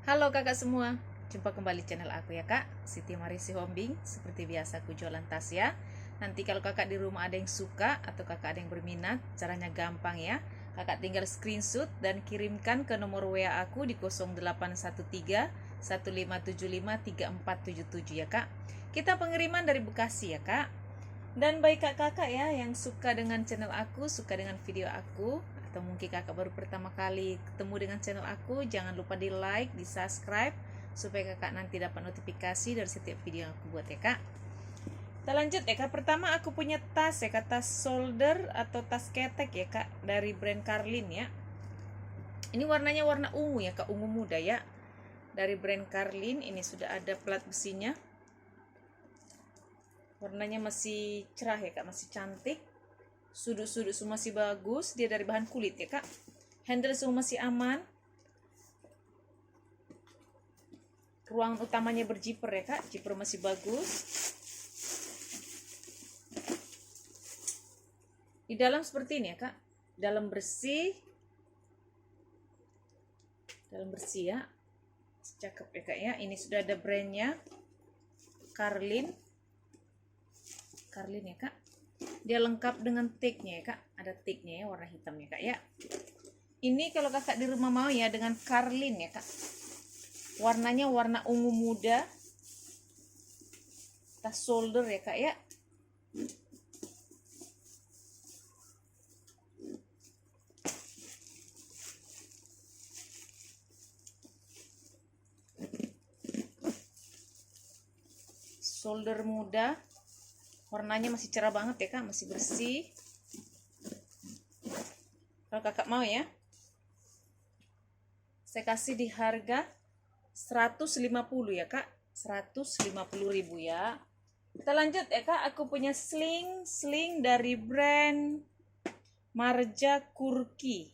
Halo kakak semua, jumpa kembali channel aku ya kak, Siti Marisi Hombing. Seperti biasa aku jualan tas ya. Nanti kalau kakak di rumah ada yang suka atau kakak ada yang berminat, caranya gampang ya. Kakak tinggal screenshot dan kirimkan ke nomor WA aku di 0813 1575 3477 ya kak. Kita pengiriman dari Bekasi ya kak. Dan baik kakak ya yang suka dengan channel aku, suka dengan video aku, atau mungkin kakak baru pertama kali ketemu dengan channel aku, jangan lupa di like, di subscribe, supaya kakak nanti dapat notifikasi dari setiap video yang aku buat ya kak. Kita lanjut ya kak. Pertama aku punya tas ya kak, tas shoulder atau tas ketek ya kak, dari brand Carlin ya. Ini warnanya warna ungu ya kak, ungu muda ya, dari brand Carlin. Ini sudah ada plat besinya, warnanya masih cerah ya kak, masih cantik. Sudut-sudut semua masih bagus. Dia dari bahan kulit ya kak. Handle semua masih aman. Ruangan utamanya berjiper ya kak, jiper masih bagus. Di dalam seperti ini ya kak, dalam bersih ya, cakep ya kak ya. Ini sudah ada brandnya, Carlin ya kak. Dia lengkap dengan tagnya ya kak, ada tagnya ya, warna hitam ya kak ya. Ini kalau kakak di rumah mau ya dengan Carlin ya kak, warnanya warna ungu muda, tas shoulder ya kak ya. Shoulder muda, warnanya masih cerah banget ya kak, masih bersih. Kalau kakak mau ya, saya kasih di harga 150 ya kak, 150.000 ya. Kita lanjut ya kak. Aku punya sling dari brand Marja Kurki.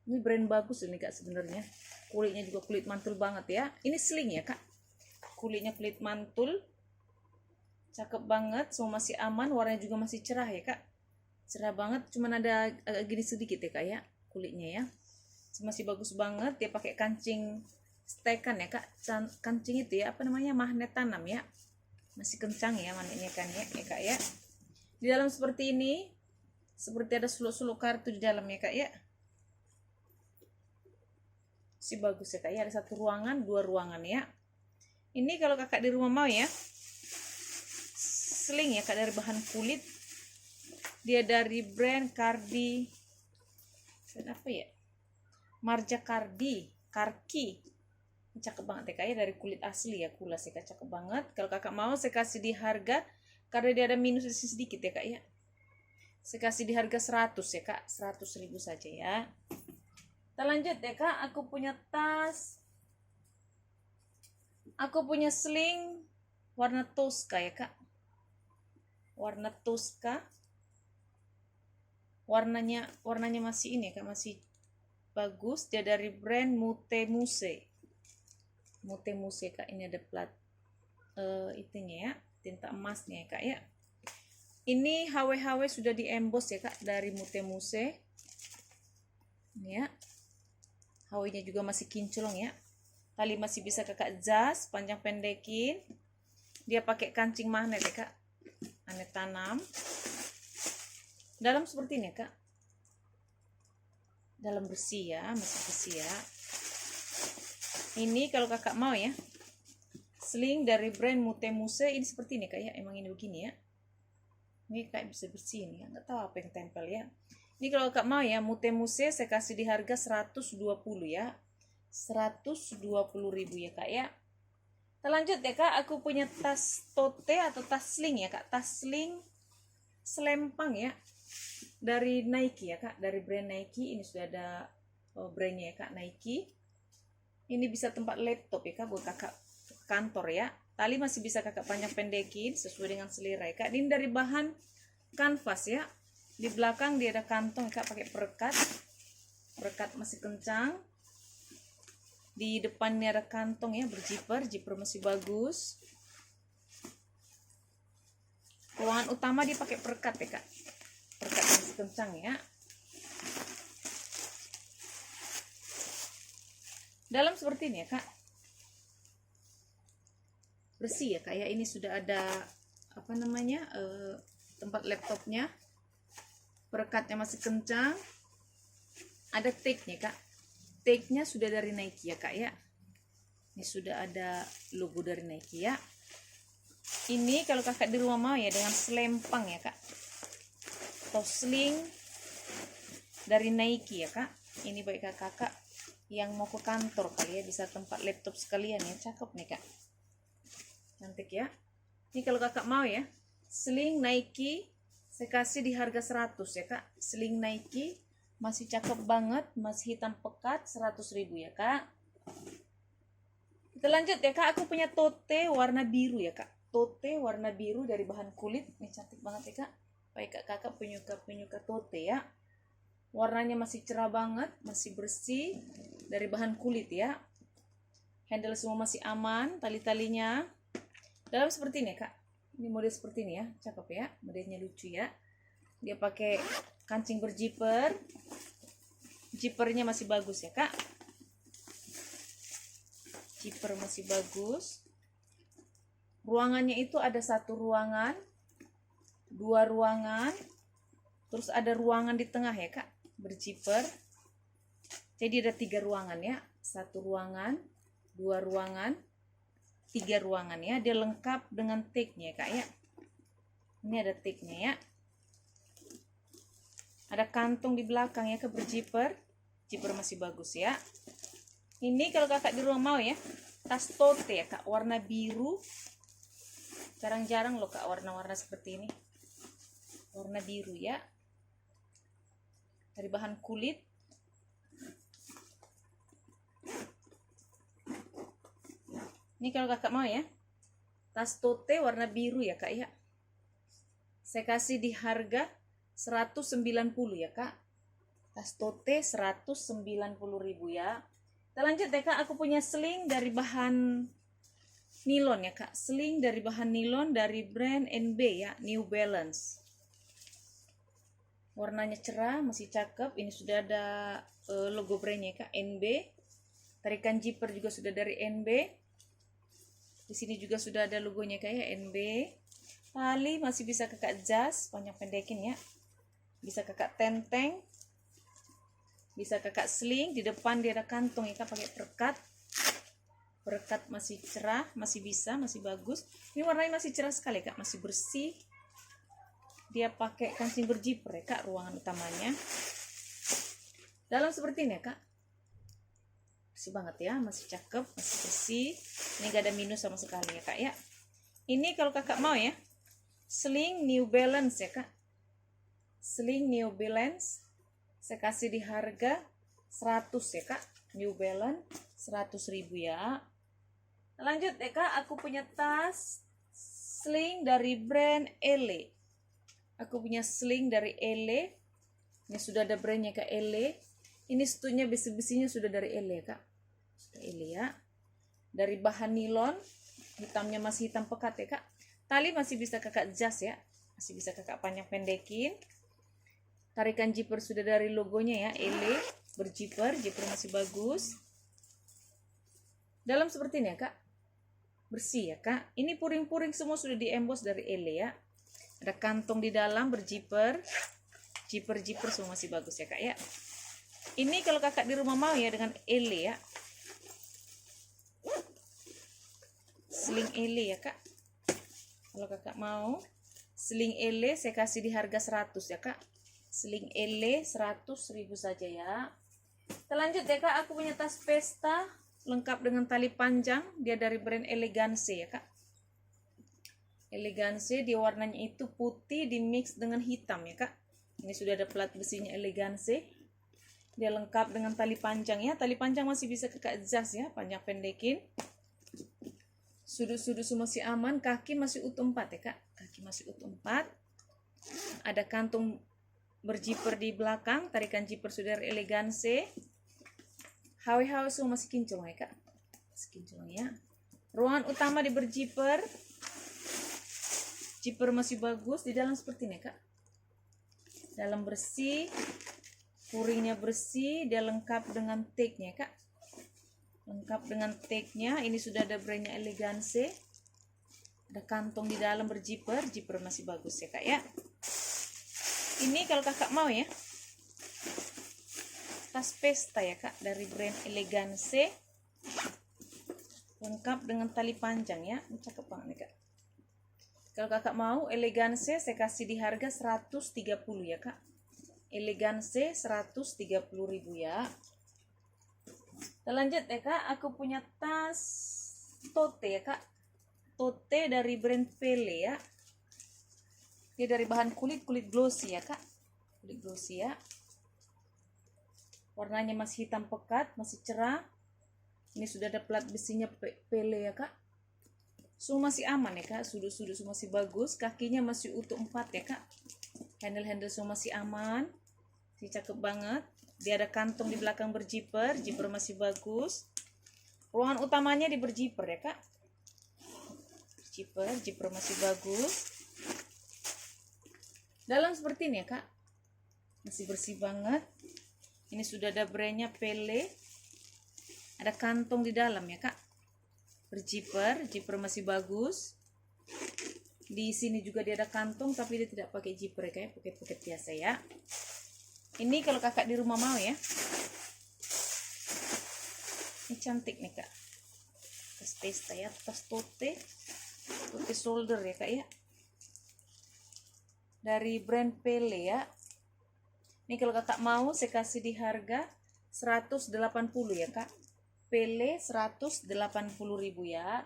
Ini brand bagus ini kak sebenarnya. Kulitnya juga kulit mantul banget ya. Ini sling ya kak, kulitnya kulit mantul, cakep banget. Semua masih aman, warnanya juga masih cerah ya kak, cerah banget. Cuman ada agak gini sedikit ya kak ya, kulitnya ya masih bagus banget. Dia pakai kancing stekan ya kak, kancing itu ya, apa namanya, magnet tanam ya, masih kencang ya magnetnya kan ya kak ya. Di dalam seperti ini, seperti ada suluk-suluk kartu di dalam ya kak ya, masih bagus ya kak ya. Ada 1 ruangan, 2 ruangan ya. Ini kalau kakak di rumah mau ya, sling ya kak, dari bahan kulit. Dia dari brand Kardi, apa ya, Marja Karki. Cakep banget ya kak ya, dari kulit asli ya, kulas ya kak, cakep banget. Kalau kakak mau saya kasih di harga, karena dia ada minus sedikit ya kak ya, saya kasih di harga 100 ya kak, 100.000 saja ya. Kita lanjut ya kak. Aku punya sling warna Tosca ya kak, warna Tosca. Warnanya masih ini ya kak, masih bagus. Dia dari brand Mute Muse kak. Ini ada plat itunya ya, tinta emasnya ya kak ya. Ini HW sudah di emboss ya kak, dari Mute Muse ini ya. HW-nya juga masih kinclong ya, tali masih bisa kakak jas, panjang pendekin. Dia pakai kancing magnet ya kak, magnet tanam. Dalam seperti ini ya kak, dalam bersih ya, masih bersih ya. Ini kalau kakak mau ya, sling dari brand Mute Muse. Ini seperti ini kak ya, emang ini begini ya. Ini kayak bisa bersih ini ya, nggak tahu apa yang tempel ya. Ini kalau kakak mau ya, Mute Muse saya kasih di harga 120 ya, 120.000 ya kak ya. Kita lanjut ya kak. Aku punya tas tote atau tas sling ya kak, tas sling selempang ya, dari Nike ya kak, dari brand Nike. Ini sudah ada brandnya ya kak, Nike. Ini bisa tempat laptop ya kak, buat kakak kantor ya. Tali masih bisa kakak panjang pendekin sesuai dengan selera ya kak. Ini dari bahan kanvas ya. Di belakang dia ada kantong ya kak, pakai perekat masih kencang. Di depan ini ada kantong ya, berjiper masih bagus. Ruangan utama dia pakai perekat ya kak, perekat masih kencang ya. Dalam seperti ini ya kak, bersih ya kak ya. Ini sudah ada apa namanya, tempat laptopnya, perekatnya masih kencang, ada tagnya kak. Tagnya sudah dari Nike ya kak ya. Ini sudah ada logo dari Nike ya. Ini kalau kakak di rumah mau ya dengan selempang ya kak, atau sling dari Nike ya kak. Ini baik kakak yang mau ke kantor kali ya, bisa tempat laptop sekalian ya. Cakep nih kak, cantik ya. Ini kalau kakak mau ya, sling Nike saya kasih di harga 100 ya kak. Sling Nike masih cakep banget, masih hitam pekat, 100.000 ya kak. Kita lanjut ya kak, aku punya tote warna biru ya kak. Tote warna biru dari bahan kulit, ini cantik banget ya kak. Baik kak, kakak penyuka tote ya. Warnanya masih cerah banget, masih bersih, dari bahan kulit ya. Handle semua masih aman, tali-talinya dalam seperti ini ya kak. Ini model seperti ini ya, cakep ya, modelnya lucu ya. Dia pakai kancing berjiper, jipernya masih bagus ya kak. Jiper masih bagus. Ruangannya itu ada 1 ruangan, 2 ruangan, terus ada ruangan di tengah ya kak, berjiper. Jadi ada 3 ruangan ya, 1 ruangan, 2 ruangan, 3 ruangan ya. Dia lengkap dengan tagnya ya kak ya. Ini ada tagnya ya. Ada kantong di belakang ya ke berjiper. Jiper masih bagus ya. Ini kalau kakak di rumah mau ya, tas tote ya kak, warna biru. Jarang-jarang loh kak warna-warna seperti ini. Warna biru ya. Dari bahan kulit. Ini kalau kakak mau ya, tas tote warna biru ya kak ya. Saya kasih di harga 190 ya kak. Tas tote 190.000 ya. Kita lanjut ya kak, aku punya sling dari bahan nilon ya kak. Sling dari bahan nilon dari brand NB ya, New Balance. Warnanya cerah, masih cakep. Ini sudah ada logo brandnya kak, NB. Tarikan zipper juga sudah dari NB. Di sini juga sudah ada logonya kayak NB. Tali masih bisa kakak jas, panjang pendekin ya. Bisa kakak tenteng. Bisa kakak sling. Di depan dia ada kantong ya kak, pakai perekat. Perekat masih cerah, masih bisa, masih bagus. Ini warnanya masih cerah sekali kak, masih bersih. Dia pakai kancing berjiper ya kak, ruangan utamanya. Dalam seperti ini ya kak. Bersih banget ya, masih cakep, masih bersih. Ini gak ada minus sama sekali ya kak ya. Ini kalau kakak mau ya, sling New Balance ya kak. Sling New Balance saya kasih di harga 100 ya kak. New Balance 100.000 ya. Lanjut ya kak, aku punya tas sling dari brand Ele. Aku punya sling dari Ele. Ini sudah ada brandnya kak, Ele. Ini stunya besi-besinya sudah dari Ele ya kak. Sudah Ele ya. Dari bahan nilon, hitamnya masih hitam pekat ya kak. Tali masih bisa kakak jas ya, masih bisa kakak panjang pendekin. Tarikan zipper sudah dari logonya ya, Ele berjiper, zipper masih bagus. Dalam seperti ini ya kak, bersih ya kak. Ini puring-puring semua sudah di-emboss dari Ele ya. Ada kantong di dalam berjiper, zipper semua masih bagus ya kak ya. Ini kalau kakak di rumah mau ya dengan Ele ya. Sling Ele ya kak. Kalau kakak mau sling Ele saya kasih di harga 100 ya kak. Sling Ele 100.000 saja ya. Kita lanjut ya kak, aku punya tas pesta lengkap dengan tali panjang. Dia dari brand Elegance ya kak. Elegance, dia warnanya itu putih dimix dengan hitam ya kak. Ini sudah ada plat besinya Elegance. Dia lengkap dengan tali panjang ya. Tali panjang masih bisa kakak jas ya, panjang pendekin. Sudut-sudut semua masih aman, kaki masih utuh 4 ya kak. Kaki masih utuh 4. Ada kantung berjiper di belakang, tarikan jiper sudah dari Elegance. HW semua masih kinclong ya kak. Masih kinclong ya. Ruangan utama di berjiper. Jiper masih bagus, di dalam seperti ini kak. Dalam bersih, puringnya bersih, dia lengkap dengan tagnya kak. lengkap dengan tagnya. Ini sudah ada brandnya Elegance, ada kantong di dalam berjiper, jiper masih bagus ya kak ya. Ini kalau kakak mau ya, tas pesta ya kak dari brand Elegance, lengkap dengan tali panjang ya. Ini cakep banget nih kak. Kalau kakak mau Elegance saya kasih di harga 130 ya kak. Elegance 130.000 ya. Kita lanjut ya kak, aku punya tas tote ya kak. Tote dari brand Pele ya. Dia dari bahan kulit glossy ya kak. Kulit glossy ya. Warnanya masih hitam pekat, masih cerah. Ini sudah ada plat besinya Pele ya kak. Semua masih aman ya kak, sudut-sudut semua masih bagus. Kakinya masih utuh 4 ya kak. Handle-handle semua masih aman. Masih cakep banget. Dia ada kantong di belakang berjiper, jiper masih bagus. Ruangan utamanya di berjiper ya kak. Jiper masih bagus. Dalam seperti ini ya kak. Masih bersih banget. Ini sudah ada brandnya Pele. Ada kantong di dalam ya kak. Berjiper, jiper masih bagus. Di sini juga dia ada kantong, tapi dia tidak pakai jiper ya kak, poket-poket biasa ya. Ini kalau kakak di rumah mau ya. Ini cantik nih kak. Tas pesta ya, tas tote shoulder ya kak ya. Dari brand Pele ya. Ini kalau kakak mau saya kasih di harga 180 ya kak. Pele 180.000 ya.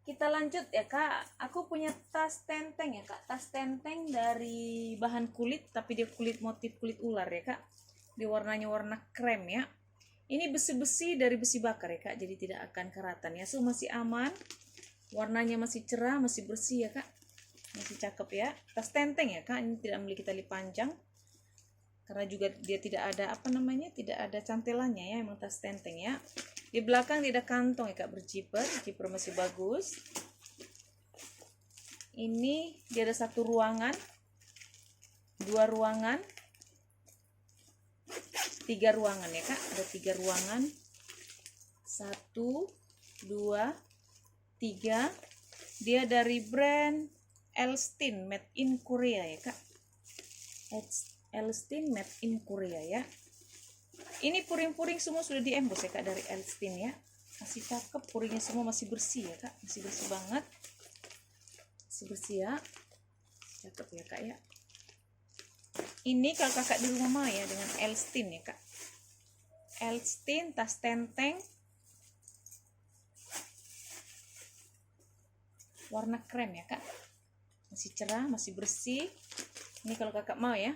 Kita lanjut ya kak, aku punya tas tenteng ya kak. Tas tenteng dari bahan kulit, tapi dia motif kulit ular ya kak. Di warnanya warna krem ya. Ini besi-besi dari besi bakar ya kak, jadi tidak akan keratan ya. So masih aman, warnanya masih cerah, masih bersih ya kak. Masih cakep ya. Tas tenteng ya kak, ini tidak memiliki tali panjang. Karena juga dia tidak ada tidak ada cantelannya ya, emang tas tenteng ya. Di belakang tidak ada kantong ya kak, berjiper, jiper masih bagus. Ini dia ada 1 ruangan, 2 ruangan, 3 ruangan ya kak, ada 3 ruangan, 1, 2, 3. Dia dari brand Elstin, made in Korea ya kak. Elstin made in Korea ya. Ini puring-puring semua sudah diembos ya kak dari Elstin ya. Masih cakep, puringnya semua masih bersih ya kak, masih bersih banget, masih bersih ya, cakep ya kak ya. Ini kalau kakak di rumah mau ya dengan Elstin ya kak. Elstin tas tenteng warna krem ya kak, masih cerah, masih bersih. Ini kalau kakak mau ya.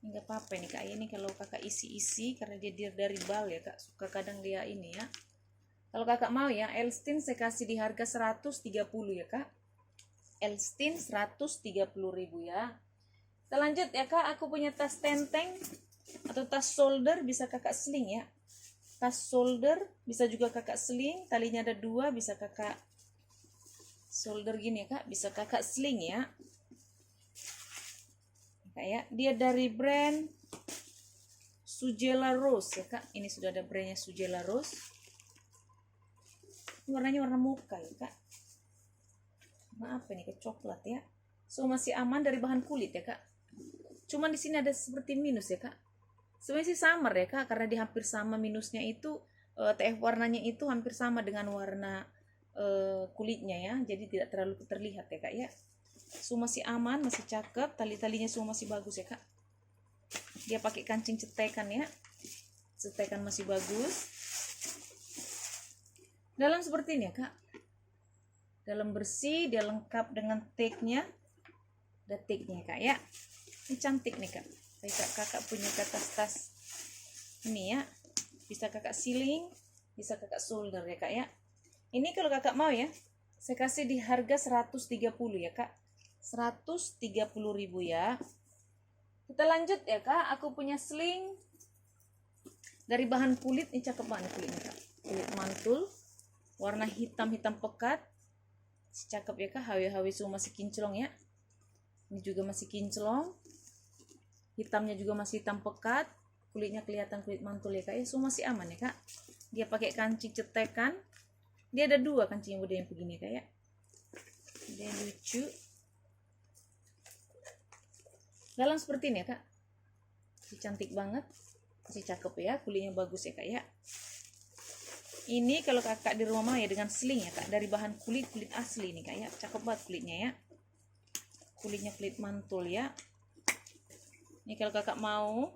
Ini nggak apa-apa nih kak, ini kalau kakak isi-isi karena dia dari bal ya kak, suka kadang dia ini ya. Kalau kakak mau ya, Elstin saya kasih di harga 130 ya kak. Elstin 130.000 ya. Kita lanjut ya kak, aku punya tas tenteng atau tas shoulder, bisa kakak sling ya. Tas shoulder bisa juga kakak sling, talinya ada 2, bisa kakak shoulder gini ya kak, bisa kakak sling ya. Kayak dia dari brand Sugela Rose ya kak. Ini sudah ada brandnya Sugela Rose. Warnanya warna muka ya kak. Maaf ini ke coklat ya. So masih aman dari bahan kulit ya kak. Cuman di sini ada seperti minus ya kak. Sebenarnya sih samar ya kak, karena di hampir sama minusnya itu TF warnanya itu hampir sama dengan warna kulitnya ya. Jadi tidak terlalu terlihat ya kak ya. Semua masih aman, masih cakep, tali-talinya semua masih bagus ya kak. Dia pakai kancing cetekan ya, cetekan masih bagus. Dalam seperti ini ya kak, dalam bersih, dia lengkap dengan tagnya, ada tagnya kak ya. Ini cantik nih kak. Kakak punya tas ini ya, bisa kakak siling, bisa kakak shoulder ya kak ya. Ini kalau kakak mau ya, saya kasih di harga 130 ya kak. 130.000 ya. Kita lanjut ya kak, aku punya sling dari bahan kulit. Ini cakep banget kulitnya kak, kulit mantul warna hitam pekat, cakep ya kak. Hawi semua masih kinclong ya. Ini juga masih kinclong, hitamnya juga masih hitam pekat, kulitnya kelihatan kulit mantul ya kak ya. Semua masih aman ya kak. Dia pakai kancing cetekan. Dia ada 2 kancing model yang begini kayak. Dia lucu. Galang seperti ini ya kak. Masih cantik banget. Masih cakep ya. Kulitnya bagus ya kak ya. Ini kalau kakak di rumah ya dengan sling ya kak. Dari bahan kulit asli nih kak ya. Cakep banget kulitnya ya. Kulitnya kulit mantul ya. Ini kalau kakak mau,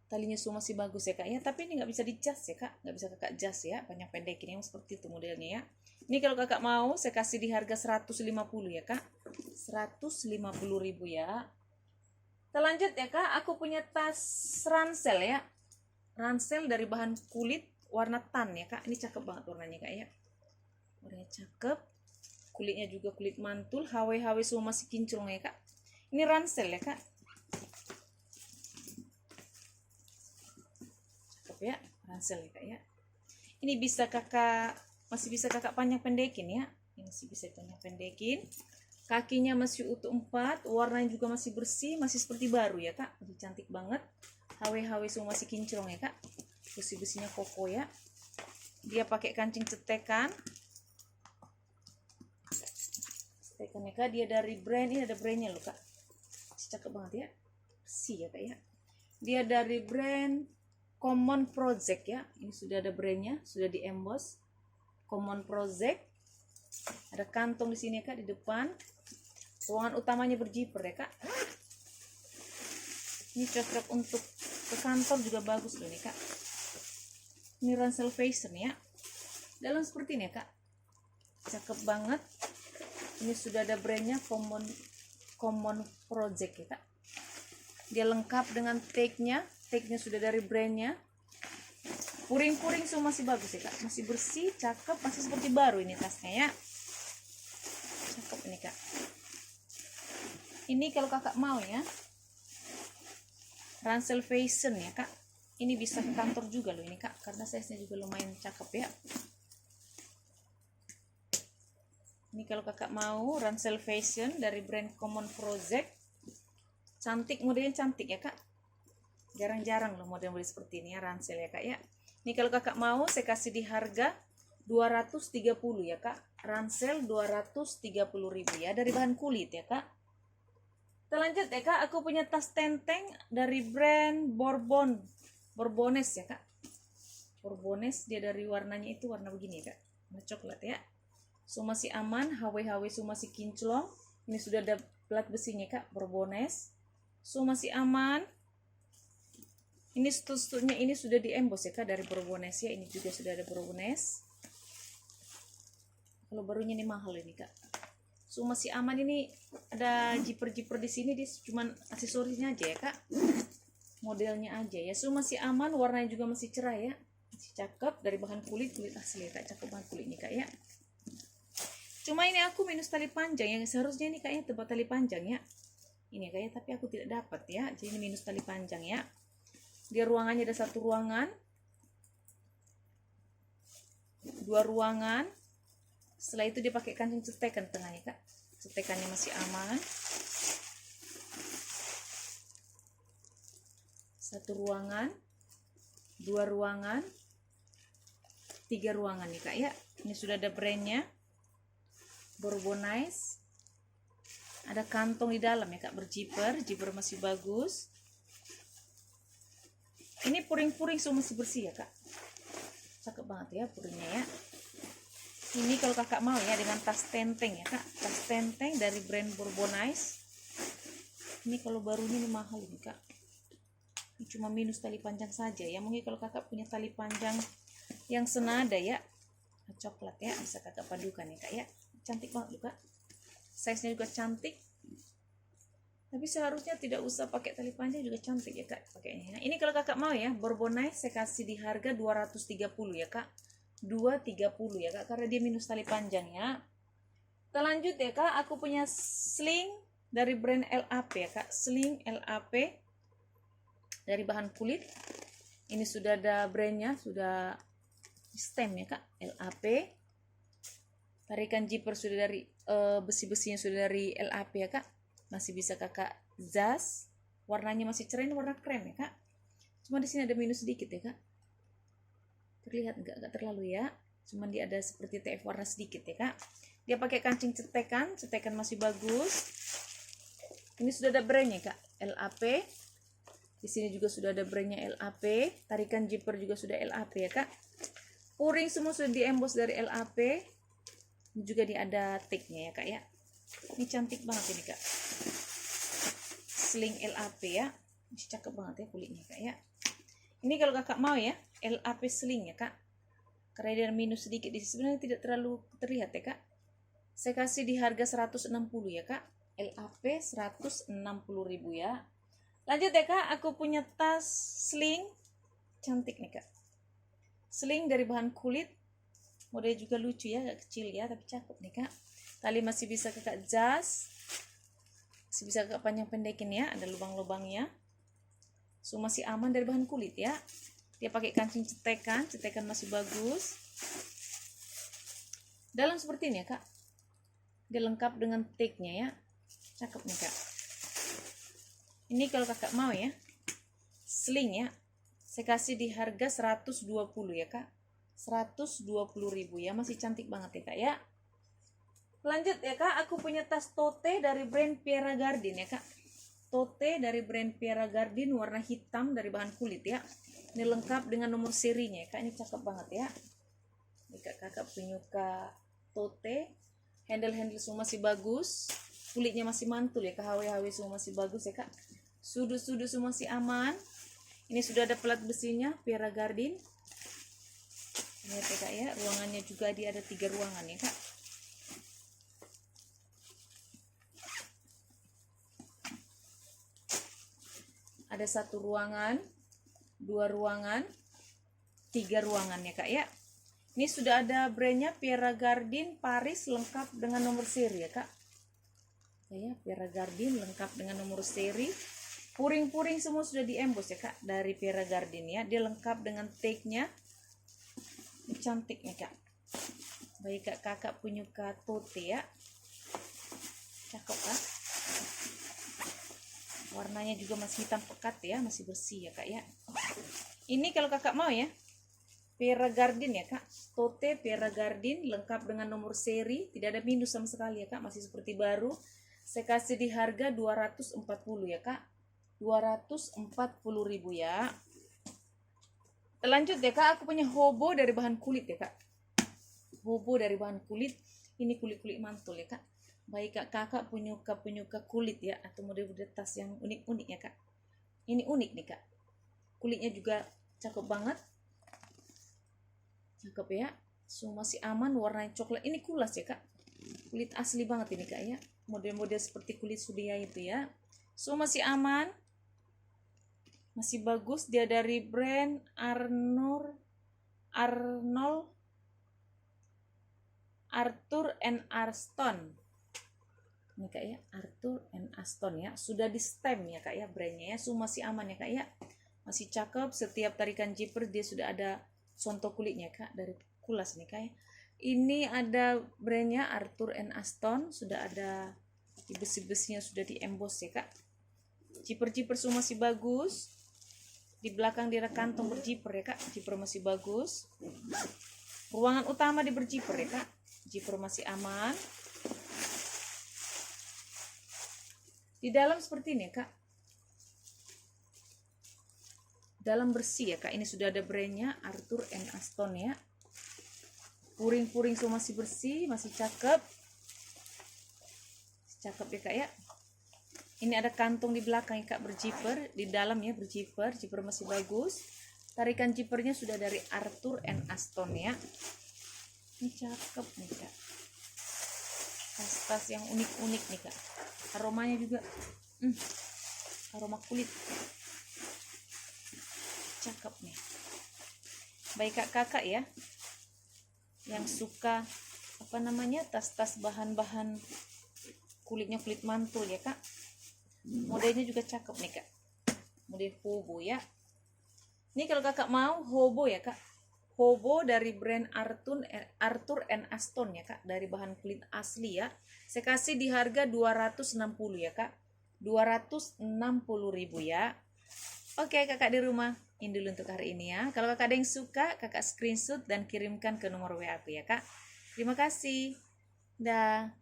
talinya semua masih bagus ya kak ya. Tapi ini nggak bisa dicas ya kak. Nggak bisa kakak jas ya. Panjang pendek ini seperti itu modelnya ya. Ini kalau kakak mau saya kasih di harga 150 ya kak. 150.000 ya. Kita lanjut ya kak. Aku punya tas ransel ya. Ransel dari bahan kulit warna tan ya kak. Ini cakep banget warnanya kak ya. Warnanya cakep. Kulitnya juga kulit mantul. HW semua masih kinclong ya kak. Ini ransel ya kak. Cakep ya. Ransel ya kak ya. Ini bisa kakak, masih bisa kakak panjang pendekin ya. Ini masih bisa panjang pendekin. Kakinya masih utuh 4. Warnanya juga masih bersih. Masih seperti baru ya kak. Masih cantik banget. HW semua masih kinclong ya kak. Besi-besinya kokoh ya. Dia pakai kancing cetekan. Cetekan ya kak. Dia dari brand, ini ada brandnya loh kak. Cakep banget ya. Bersih ya kak ya. Dia dari brand Common Project ya. Ini sudah ada brandnya, sudah di emboss. Common Project. Ada kantong di sini ya kak di depan. Ruangan utamanya berjiper ya kak. Ini cocok untuk ke kantor juga bagus loh nih kak. Ini ransel fashion ya. Dalam seperti ini ya kak. Cakep banget. Ini sudah ada brandnya Common Project ya kak. Dia lengkap dengan tag-nya. Tag-nya sudah dari brandnya. Puring-puring semua masih bagus ya kak. Masih bersih, cakep, masih seperti baru ini tasnya ya. Cakep ini kak. Ini kalau kakak mau ya. Ransel fashion ya kak. Ini bisa ke kantor juga loh ini kak. Karena size-nya juga lumayan cakep ya. Ini kalau kakak mau ransel fashion dari brand Common Project. Cantik, modelnya cantik ya kak. Jarang-jarang loh model-model seperti ini ya ransel ya kak ya. Ini kalau kakak mau saya kasih di harga 230 ya kak. Ransel 230.000 ya. Dari bahan kulit ya kak. Kita lanjut ya kak. Aku punya tas tenteng dari brand Bourbones ya kak. Bourbones, dia dari warnanya itu warna begini ya kak. Warna coklat ya. So masih aman, HW so masih kinclong. Ini sudah ada plat besinya kak, Bourbones. So masih aman. Ini stud-studnya ini sudah di emboss ya kak dari Bourbones ya. Ini juga sudah ada Bourbones. Kalau barunya ini mahal ini kak. So masih aman, ini ada zipper-zipper di sini, dia cuman aksesorisnya aja ya kak. Modelnya aja ya. So masih aman, warnanya juga masih cerah ya. Masih cakep dari bahan kulit asli ya kak. Cakep banget kulitnya kak ya. Cuma ini aku minus tali panjang yang seharusnya ini kayaknya tebal tali panjang ya. Ini kayaknya tapi aku tidak dapat ya. Jadi ini minus tali panjang ya. Dia ruangannya ada 1 ruangan. 2 ruangan. Setelah itu dia pakai kancing cetekan tengahnya kak. Cetekannya masih aman. 1 ruangan. 2 ruangan. 3 ruangan nih kak ya. Ini sudah ada brandnya. Bourbones. Ada kantong di dalam ya kak, berjiper. Jiper masih bagus. Ini puring-puring semua masih bersih ya kak. Cakep banget ya puringnya ya. Ini kalau kakak mau ya dengan tas tenteng ya kak. Tas tenteng dari brand Bourbones. Ini kalau barunya ini mahal nih kak. Ini cuma minus tali panjang saja ya. Mungkin kalau kakak punya tali panjang yang senada ya, coklat ya, bisa kakak padukan ya kak ya. Cantik banget juga. Size nya juga cantik. Tapi seharusnya tidak usah pakai tali panjang juga cantik ya kak pakainya. Nah, ini kalau kakak mau ya, Bourbones saya kasih di harga 230 ya kak. 230 ya kak, karena dia minus tali panjang ya. Kita lanjut ya kak, aku punya sling dari brand LAP ya kak. Sling LAP dari bahan kulit. Ini sudah ada brandnya, sudah stem ya kak, LAP. Tarikan zipper sudah dari besi-besinya sudah dari LAP ya kak. Masih bisa kakak jas. Warnanya masih cerah, ini warna krem ya kak. Cuma di sini ada minus sedikit ya kak. Terlihat nggak terlalu ya, cuman dia ada seperti TF warna sedikit ya kak. Dia pakai kancing cetekan masih bagus. Ini sudah ada brandnya kak, LAP. Di sini juga sudah ada brandnya LAP. Tarikan zipper juga sudah LAP ya kak. O-ring semua sudah di-emboss dari LAP. Ini juga dia ada tag-nya ya kak ya. Ini cantik banget ini kak. Sling LAP ya. Ini cakep banget ya kulitnya kak ya. Ini kalau kakak mau ya, LAP sling ya kak. Karena dia minus sedikit di sini, sebenarnya tidak terlalu terlihat ya kak. Saya kasih di harga 160 ya kak. LAP 160.000 ya. Lanjut ya kak, aku punya tas sling. Cantik nih kak. Sling dari bahan kulit. Modelnya juga lucu ya, agak kecil ya, tapi cakep nih kak. Tali masih bisa kakak jas. Masih bisa kakak panjang pendekin ya, ada lubang-lubangnya. So masih aman dari bahan kulit ya. Dia pakai kancing cetekan masih bagus. Dalam seperti ini ya kak. Dia lengkap dengan tag-nya ya. Cakep nih kak. Ini kalau kakak mau ya, sling ya. Saya kasih di harga 120 ya kak. 120.000 ya, masih cantik banget ya kak ya. Lanjut ya kak, aku punya tas tote dari brand Pierre Cardin ya kak. Tote dari brand Pierre Cardin warna hitam dari bahan kulit ya. Ini lengkap dengan nomor serinya ya kak. Ini cakep banget ya. Ini kakak penyuka tote. Handle semua masih bagus. Kulitnya masih mantul ya kak. HW semua masih bagus ya kak. Sudut-sudut semua masih aman. Ini sudah ada pelat besinya Pierre Cardin. Lihat ya kak ya. Ruangannya juga dia ada 3 ruangan ya kak. Ada 1 ruangan, 2 ruangan, 3 ruangan ya kak ya. Ini sudah ada brandnya Pierre Cardin Paris lengkap dengan nomor seri ya kak. Ya, Pierre Cardin lengkap dengan nomor seri. Puring-puring semua sudah di-emboss ya kak dari Pierre Cardin ya. Dia lengkap dengan tag-nya. Ini cantik nih kak. Bagi kakak penyuka tote ya. Cakep kak. Warnanya juga masih hitam pekat ya, masih bersih ya kak ya. Ini kalau kakak mau ya, Pierre Cardin ya kak. Tote Pierre Cardin lengkap dengan nomor seri, tidak ada minus sama sekali ya kak, masih seperti baru. Saya kasih di harga 240 ya kak. 240.000 ya. Lanjut ya kak, aku punya hobo dari bahan kulit ya kak. Hobo dari bahan kulit. Ini kulit-kulit mantul ya kak. Baik kak, kakak penyuka kulit ya, atau model-model tas yang unik-unik ya kak. Ini unik nih kak. Kulitnya juga cakep banget. Cakep ya. So masih aman, warnanya coklat. Ini kulas ya kak. Kulit asli banget ini kak ya. Model-model seperti kulit Sudia itu ya. So masih aman. Masih bagus. Dia dari brand Arnold Arthur and Aston. Ini kak ya, Arthur and Aston ya. Sudah di stem ya kak ya brandnya ya. So masih aman ya kak ya. Masih cakep. Setiap tarikan zipper dia sudah ada contoh kulitnya kak. Dari kulas nih kak ya. Ini ada brandnya Arthur and Aston. Sudah ada di besi-besinya sudah di emboss ya kak. Zipper semua masih bagus. Di belakang dia ada kantong berzipper ya kak. Zipper masih bagus. Ruangan utama di berzipper ya kak. Zipper masih aman. Di dalam seperti ini ya kak. Dalam bersih ya kak. Ini sudah ada brandnya Arthur and Aston ya. Puring-puring semua masih bersih, masih cakep. Cakep ya kak ya. Ini ada kantong di belakang ya kak berzipper. Di dalam ya berzipper. Zipper masih bagus. Tarikan zippernya sudah dari Arthur and Aston ya. Ini cakep nih kak. Tas-tas yang unik-unik nih kak. Aromanya juga aroma kulit. Cakep nih. Baik kakak ya yang suka tas-tas bahan-bahan kulitnya kulit mantul ya kak. Modelnya juga cakep nih kak. Model hobo ya. Ini kalau kakak mau hobo ya kak. Hobo dari brand Arthur and Aston ya kak. Dari bahan kulit asli ya. Saya kasih di harga 260 ya kak. 260.000 ya. Oke kakak di rumah, ini dulu untuk hari ini ya. Kalau kakak ada yang suka, kakak screenshot dan kirimkan ke nomor WA aku ya kak. Terima kasih. Dah.